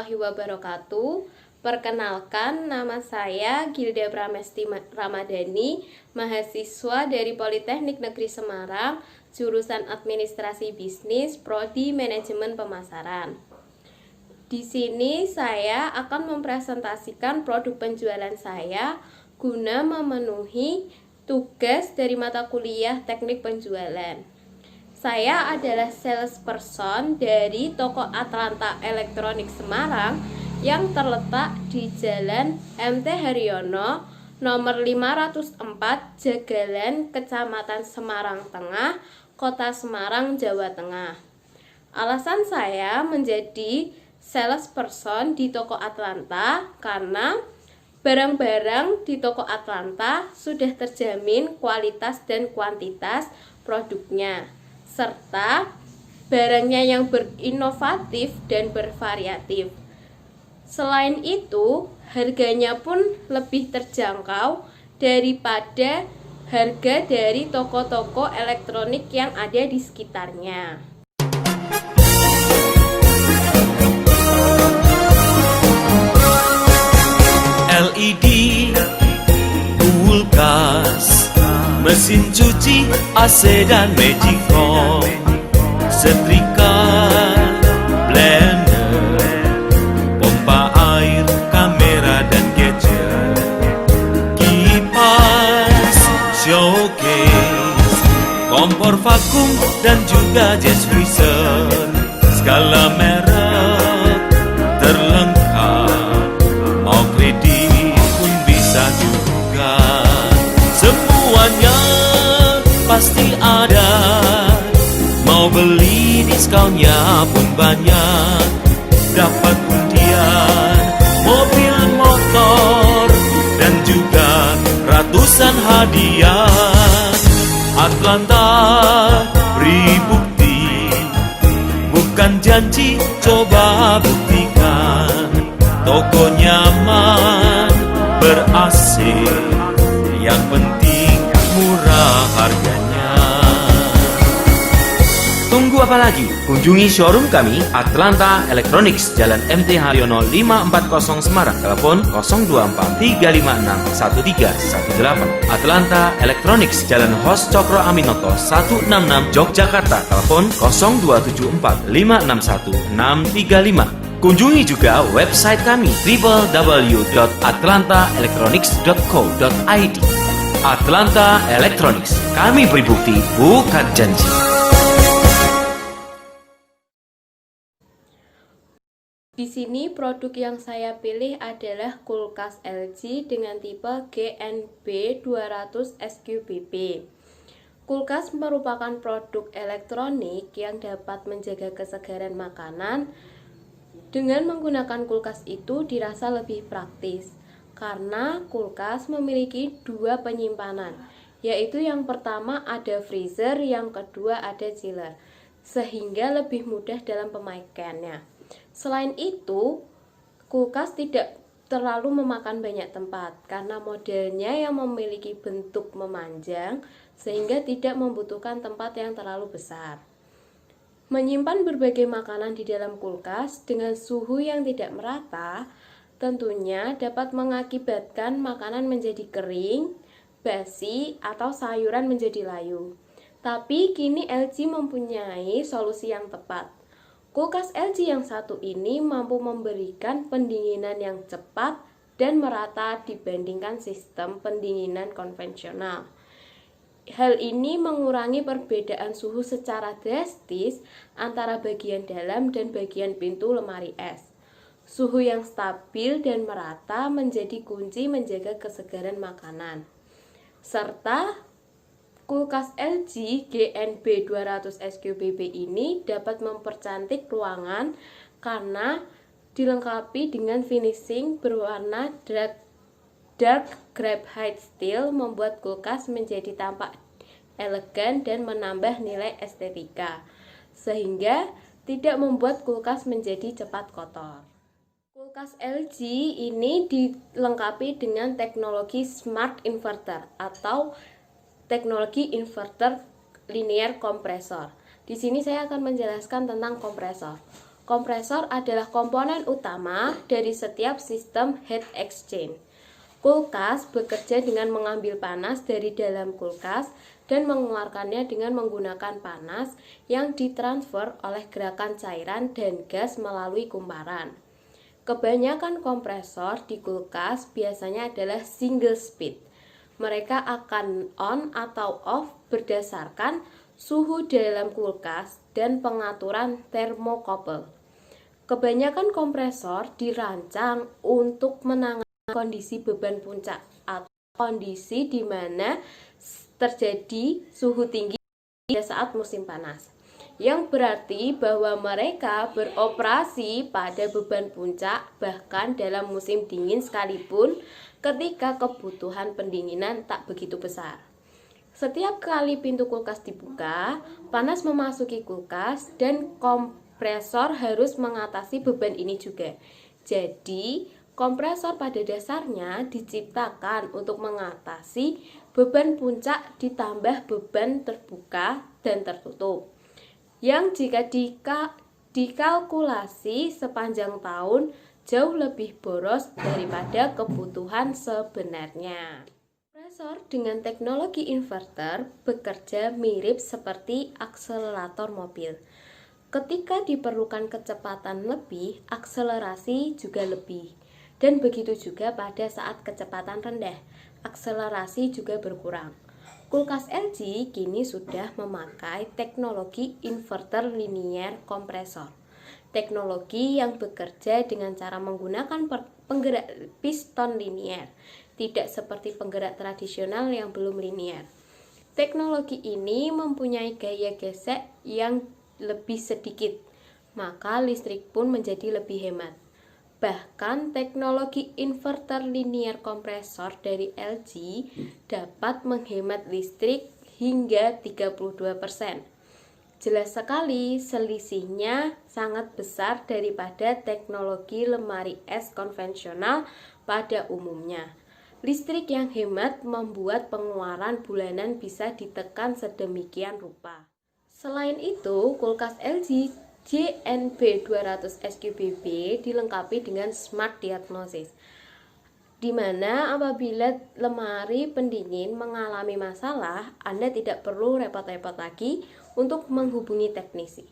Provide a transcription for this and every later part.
warahmatullahi wabarakatuh. Perkenalkan, nama saya Gilda Pramesti Ramadhani, mahasiswa dari Politeknik Negeri Semarang, jurusan Administrasi Bisnis, Prodi Manajemen Pemasaran. Di sini saya akan mempresentasikan produk penjualan saya guna memenuhi tugas dari mata kuliah Teknik Penjualan. Saya adalah salesperson dari toko Atlanta Elektronik Semarang yang terletak di Jalan MT Haryono nomor 504 Jagalan, Kecamatan Semarang Tengah, Kota Semarang, Jawa Tengah. Alasan saya menjadi salesperson di toko Atlanta karena barang-barang di toko Atlanta sudah terjamin kualitas dan kuantitas produknya, serta barangnya yang berinovatif dan bervariatif. Selain itu, harganya pun lebih terjangkau daripada harga dari toko-toko elektronik yang ada di sekitarnya. LED, kulkas, mesin cuci, AC dan Magicom, setrika, blender, pompa air, kamera dan gadget, kipas, showcase, kompor vakum dan juga jet freezer, segala merek terlengkap, mau kredit pun bisa juga, semuanya pasti ada, mau beli diskonnya pun banyak, dapat undian mobil motor dan juga ratusan hadiah. Atlanta beri bukti, bukan janji, coba buktikan. Toko nyaman, ber-AC, yang penting murah harganya. Tunggu apa lagi? Kunjungi showroom kami Atlanta Electronics, Jalan MT Haryono 540 Semarang. Telepon 024 356 1318. Atlanta Electronics, Jalan Hos Cokro Aminoto 166 Yogyakarta. Telepon 0274 561 635. Kunjungi juga website kami www.atlantaelectronics.co.id. Atlanta Electronics, kami beri bukti, bukan janji. Di sini produk yang saya pilih adalah kulkas LG dengan tipe GNB 200 SQBP. Kulkas merupakan produk elektronik yang dapat menjaga kesegaran makanan. Dengan menggunakan kulkas itu dirasa lebih praktis, karena kulkas memiliki dua penyimpanan, yaitu yang pertama ada freezer, yang kedua ada chiller, sehingga lebih mudah dalam pemakaiannya. Selain itu, kulkas tidak terlalu memakan banyak tempat karena modelnya yang memiliki bentuk memanjang sehingga tidak membutuhkan tempat yang terlalu besar. Menyimpan berbagai makanan di dalam kulkas dengan suhu yang tidak merata tentunya dapat mengakibatkan makanan menjadi kering, basi, atau sayuran menjadi layu. Tapi kini LG mempunyai solusi yang tepat. Kulkas LG yang satu ini mampu memberikan pendinginan yang cepat dan merata dibandingkan sistem pendinginan konvensional. Hal ini mengurangi perbedaan suhu secara drastis antara bagian dalam dan bagian pintu lemari es. Suhu yang stabil dan merata menjadi kunci menjaga kesegaran makanan. Serta kulkas LG GNB 200 SQBP ini dapat mempercantik ruangan karena dilengkapi dengan finishing berwarna dark graphite steel, membuat kulkas menjadi tampak elegan dan menambah nilai estetika, sehingga tidak membuat kulkas menjadi cepat kotor. Kulkas LG ini dilengkapi dengan teknologi smart inverter atau teknologi inverter linear kompresor. Di sini saya akan menjelaskan tentang kompresor. Kompresor adalah komponen utama dari setiap sistem heat exchange. Kulkas bekerja dengan mengambil panas dari dalam kulkas dan mengeluarkannya dengan menggunakan panas yang ditransfer oleh gerakan cairan dan gas melalui kumparan. Kebanyakan kompresor di kulkas biasanya adalah single speed. Mereka akan on atau off berdasarkan suhu dalam kulkas dan pengaturan termokouple. Kebanyakan kompresor dirancang untuk menangani kondisi beban puncak atau kondisi di mana terjadi suhu tinggi pada saat musim panas, yang berarti bahwa mereka beroperasi pada beban puncak bahkan dalam musim dingin sekalipun ketika kebutuhan pendinginan tak begitu besar. Setiap kali pintu kulkas dibuka, panas memasuki kulkas dan kompresor harus mengatasi beban ini juga. Jadi, kompresor pada dasarnya diciptakan untuk mengatasi beban puncak ditambah beban terbuka dan tertutup, yang jika dikalkulasi sepanjang tahun jauh lebih boros daripada kebutuhan sebenarnya. Kompresor dengan teknologi inverter bekerja mirip seperti akselerator mobil. Ketika diperlukan kecepatan lebih, akselerasi juga lebih. Dan begitu juga pada saat kecepatan rendah, akselerasi juga berkurang. Kulkas LG kini sudah memakai teknologi inverter linear kompresor. Teknologi yang bekerja dengan cara menggunakan penggerak piston linear, tidak seperti penggerak tradisional yang belum linear. Teknologi ini mempunyai gaya gesek yang lebih sedikit, maka listrik pun menjadi lebih hemat. Bahkan teknologi inverter linear kompresor dari LG dapat menghemat listrik hingga 32%. Jelas sekali selisihnya sangat besar daripada teknologi lemari es konvensional pada umumnya. Listrik yang hemat membuat pengeluaran bulanan bisa ditekan sedemikian rupa. Selain itu, kulkas LG JNB 200 SQBB dilengkapi dengan Smart Diagnosis, di mana apabila lemari pendingin mengalami masalah, Anda tidak perlu repot-repot lagi untuk menghubungi teknisi.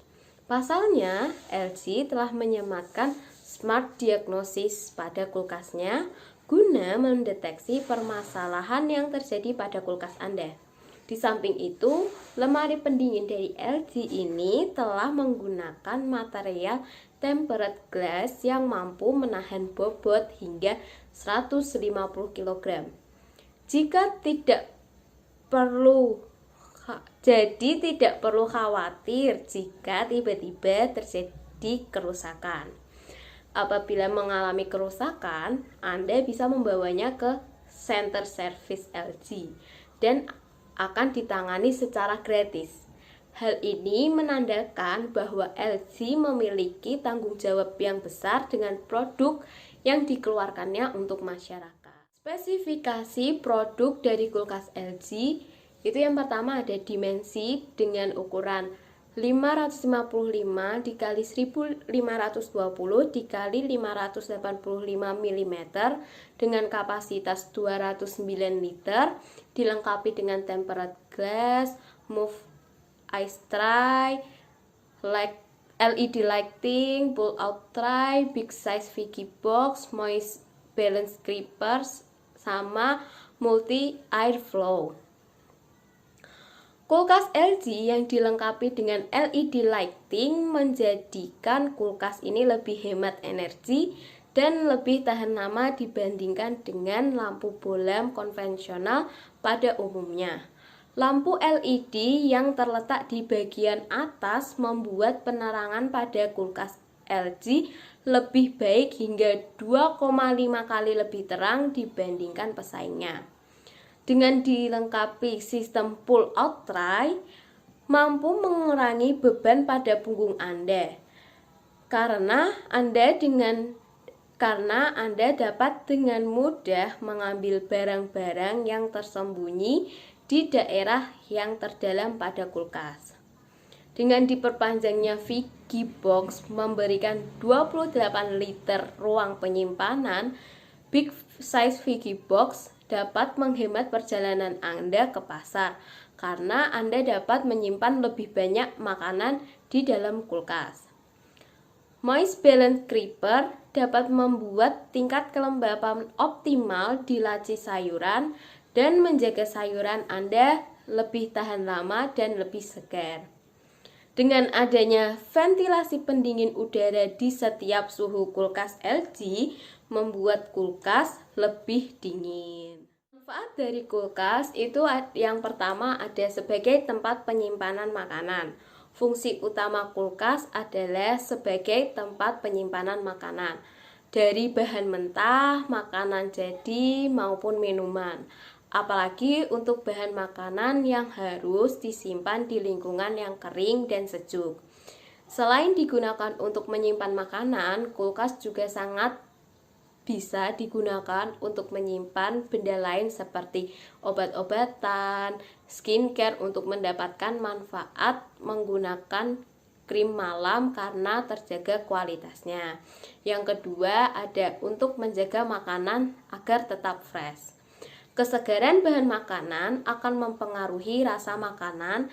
Pasalnya, LG telah menyematkan Smart Diagnosis pada kulkasnya guna mendeteksi permasalahan yang terjadi pada kulkas Anda. Di samping itu, lemari pendingin dari LG ini telah menggunakan material tempered glass yang mampu menahan bobot hingga 150 kg. Jadi tidak perlu khawatir jika tiba-tiba terjadi kerusakan. Apabila mengalami kerusakan, Anda bisa membawanya ke center service LG dan akan ditangani secara gratis. Hal ini menandakan bahwa LG memiliki tanggung jawab yang besar dengan produk yang dikeluarkannya untuk masyarakat. Spesifikasi produk dari kulkas LG itu yang pertama ada dimensi dengan ukuran 555 dikali 1520 dikali 585 mm dengan kapasitas 209 liter, dilengkapi dengan tempered glass, move ice tray, LED lighting, pull out tray, big size Vicky box, moist balance grippers, sama multi air flow. Kulkas LG yang dilengkapi dengan LED lighting menjadikan kulkas ini lebih hemat energi dan lebih tahan lama dibandingkan dengan lampu bohlam konvensional pada umumnya. Lampu LED yang terletak di bagian atas membuat penerangan pada kulkas LG lebih baik hingga 2,5 kali lebih terang dibandingkan pesaingnya. Dengan dilengkapi sistem pull-out tray, mampu mengurangi beban pada punggung Anda. Karena Anda dapat dengan mudah mengambil barang-barang yang tersembunyi di daerah yang terdalam pada kulkas. Dengan diperpanjangnya Vigibox memberikan 28 liter ruang penyimpanan, Big Size Vigibox dapat menghemat perjalanan Anda ke pasar karena Anda dapat menyimpan lebih banyak makanan di dalam kulkas. Moist Balance Creeper dapat membuat tingkat kelembapan optimal di laci sayuran dan menjaga sayuran Anda lebih tahan lama dan lebih segar. Dengan adanya ventilasi pendingin udara di setiap suhu kulkas LG, membuat kulkas lebih dingin. Manfaat dari kulkas itu yang pertama ada sebagai tempat penyimpanan makanan. Fungsi utama kulkas adalah sebagai tempat penyimpanan makanan dari bahan mentah, makanan jadi maupun minuman. Apalagi untuk bahan makanan yang harus disimpan di lingkungan yang kering dan sejuk. Selain digunakan untuk menyimpan makanan, kulkas juga sangat bisa digunakan untuk menyimpan benda lain seperti obat-obatan, skincare untuk mendapatkan manfaat menggunakan krim malam karena terjaga kualitasnya. Yang kedua ada untuk menjaga makanan agar tetap fresh. Kesegaran bahan makanan akan mempengaruhi rasa makanan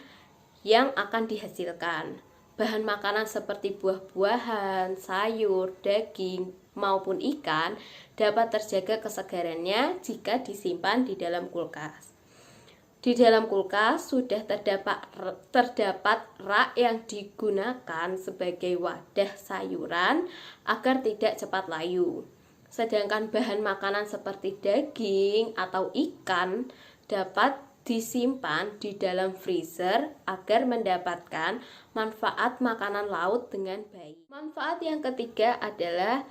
yang akan dihasilkan. Bahan makanan seperti buah-buahan, sayur, daging, maupun ikan dapat terjaga kesegarannya jika disimpan di dalam kulkas. Di dalam kulkas sudah terdapat rak yang digunakan sebagai wadah sayuran agar tidak cepat layu. Sedangkan bahan makanan seperti daging atau ikan dapat disimpan di dalam freezer agar mendapatkan manfaat makanan laut dengan baik. Manfaat yang ketiga adalah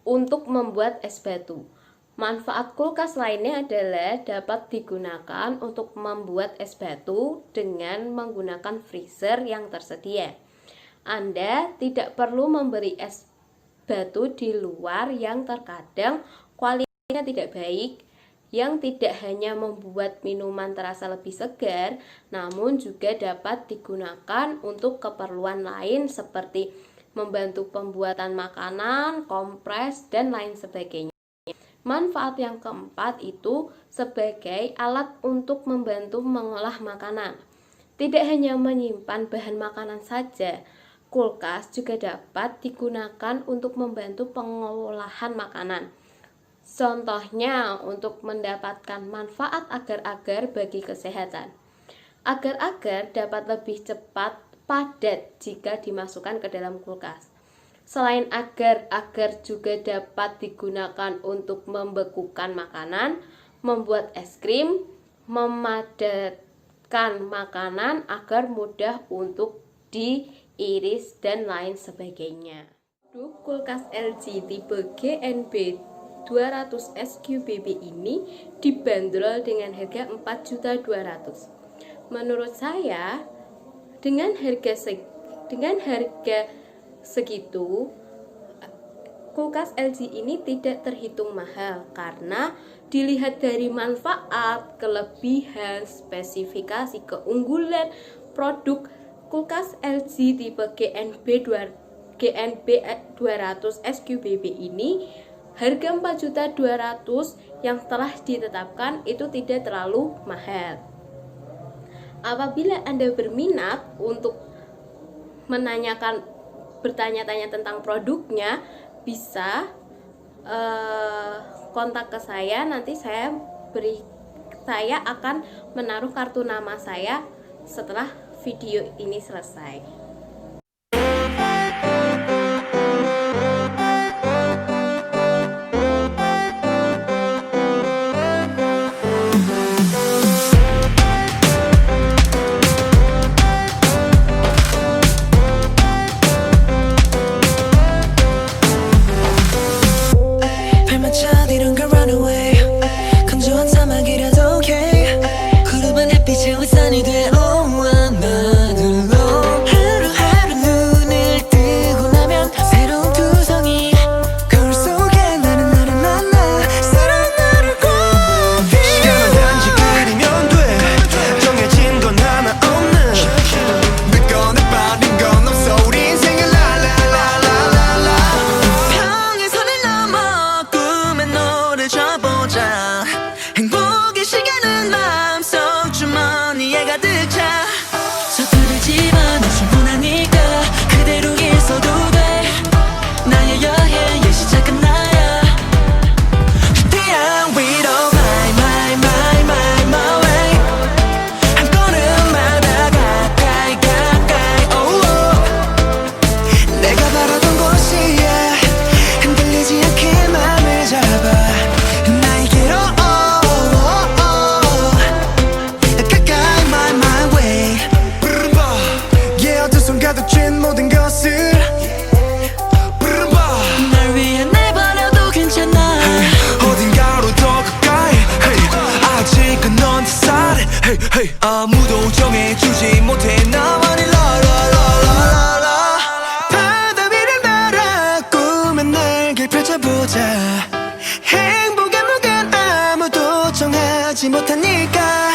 untuk membuat es batu. Manfaat kulkas lainnya adalah dapat digunakan untuk membuat es batu dengan menggunakan freezer yang tersedia. Anda tidak perlu memberi es batu di luar yang terkadang kualitasnya tidak baik, yang tidak hanya membuat minuman terasa lebih segar, namun juga dapat digunakan untuk keperluan lain seperti membantu pembuatan makanan, kompres, dan lain sebagainya. Manfaat yang keempat itu sebagai alat untuk membantu mengolah makanan. Tidak hanya menyimpan bahan makanan saja, kulkas juga dapat digunakan untuk membantu pengolahan makanan. Contohnya untuk mendapatkan manfaat agar-agar bagi kesehatan. Agar-agar dapat lebih cepat padat jika dimasukkan ke dalam kulkas. Selain agar-agar juga dapat digunakan untuk membekukan makanan, membuat es krim, memadatkan makanan agar mudah untuk diiris dan lain sebagainya. Produk kulkas LG tipe GNB 200 SQBB ini dibanderol dengan harga 4.200.000. Menurut saya dengan harga segitu kulkas LG ini tidak terhitung mahal karena dilihat dari manfaat, kelebihan, spesifikasi, keunggulan produk kulkas LG tipe GNB 200 SQBB ini, harga 4.200.000 yang telah ditetapkan itu tidak terlalu mahal. Apabila Anda berminat untuk bertanya-tanya tentang produknya, bisa kontak ke saya. Nanti saya akan menaruh kartu nama saya setelah video ini selesai. 빛의 우산이 되어 나들로 hey, hey. 아무도 정해주지 못해 나만의 라라라라라 바다 위를 날아 꿈의 날개 펼쳐보자 행복의 무게는 아무도 정하지 못하니까